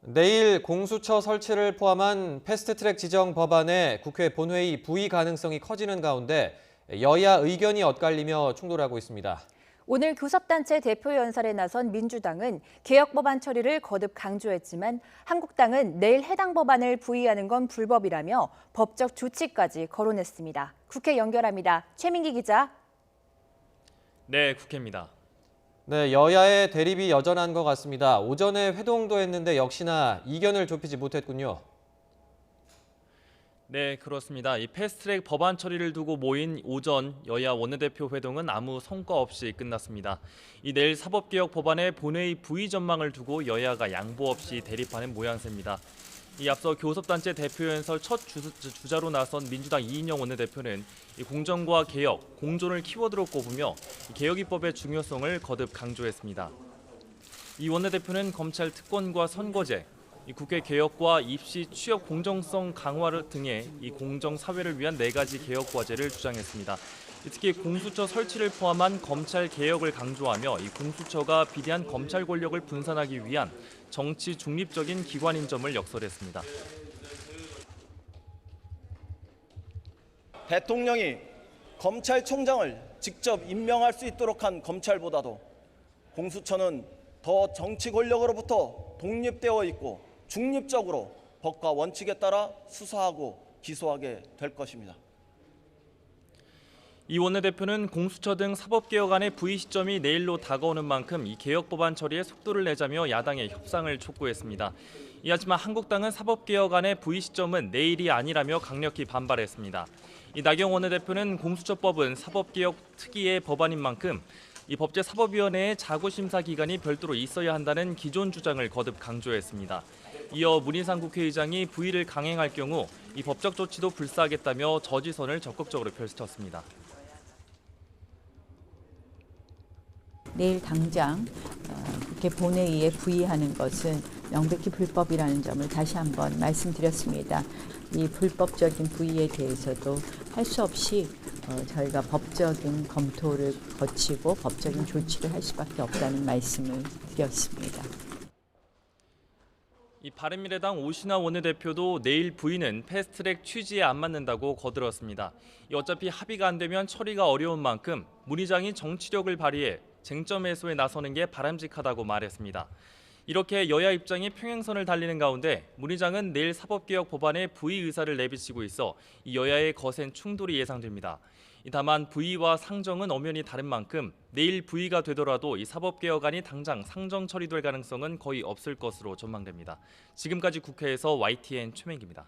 내일 공수처 설치를 포함한 패스트트랙 지정 법안에 국회 본회의 부의 가능성이 커지는 가운데 여야 의견이 엇갈리며 충돌하고 있습니다. 오늘 교섭단체 대표 연설에 나선 민주당은 개혁 법안 처리를 거듭 강조했지만 한국당은 내일 해당 법안을 부의하는 건 불법이라며 법적 조치까지 거론했습니다. 국회 연결합니다. 최민기 기자. 네, 국회입니다. 네, 여야의 대립이 여전한 것 같습니다. 오전에 회동도 했는데 역시나 이견을 좁히지 못했군요. 네, 그렇습니다. 이 패스트트랙 법안 처리를 두고 모인 오전 여야 원내대표 회동은 아무 성과 없이 끝났습니다. 이 내일 사법개혁 법안의 본회의 부의 전망을 두고 여야가 양보 없이 대립하는 모양새입니다. 이 앞서 교섭단체 대표 연설 첫 주자로 나선 민주당 이인영 원내대표는 이 공정과 개혁, 공존을 키워드로 꼽으며 개혁 입법의 중요성을 거듭 강조했습니다. 이 원내대표는 검찰 특권과 선거제, 이 국회 개혁과 입시 취업 공정성 강화를 등의 이 공정 사회를 위한 4가지 개혁 과제를 주장했습니다. 특히 공수처 설치를 포함한 검찰 개혁을 강조하며 이 공수처가 비대한 검찰 권력을 분산하기 위한 정치 중립적인 기관인 점을 역설했습니다. 대통령이 검찰총장을 직접 임명할 수 있도록 한 검찰보다도 공수처는 더 정치 권력으로부터 독립되어 있고 중립적으로 법과 원칙에 따라 수사하고 기소하게 될 것입니다. 이 원내대표는 공수처 등 사법개혁안의 부의 시점이 내일로 다가오는 만큼 이 개혁 법안 처리에 속도를 내자며 야당의 협상을 촉구했습니다. 하지만 한국당은 사법개혁안의 부의 시점은 내일이 아니라며 강력히 반발했습니다. 이 나경 원내대표는 공수처법은 사법개혁 특위의 법안인 만큼 이 법제사법위원회의 자구심사 기간이 별도로 있어야 한다는 기존 주장을 거듭 강조했습니다. 이어 문희상 국회의장이 부의를 강행할 경우 이 법적 조치도 불사하겠다며 저지선을 적극적으로 펼쳤습니다. 내일 당장 국회 본회의에 부의하는 것은 명백히 불법이라는 점을 다시 한번 말씀드렸습니다. 이 불법적인 부의에 대해서도 할 수 없이 저희가 법적인 검토를 거치고 법적인 조치를 할 수밖에 없다는 말씀을 드렸습니다. 이 바른미래당 오신환 원내대표도 내일 부의는 패스트트랙 취지에 안 맞는다고 거들었습니다. 어차피 합의가 안 되면 처리가 어려운 만큼 문 의장이 정치력을 발휘해 쟁점 해소에 나서는 게 바람직하다고 말했습니다. 이렇게 여야 입장이 평행선을 달리는 가운데 문 의장은 내일 사법개혁 법안에 부의 의사를 내비치고 있어 이 여야의 거센 충돌이 예상됩니다. 다만 부의와 상정은 엄연히 다른 만큼 내일 부의가 되더라도 이 사법개혁안이 당장 상정 처리될 가능성은 거의 없을 것으로 전망됩니다. 지금까지 국회에서 YTN 최민기입니다.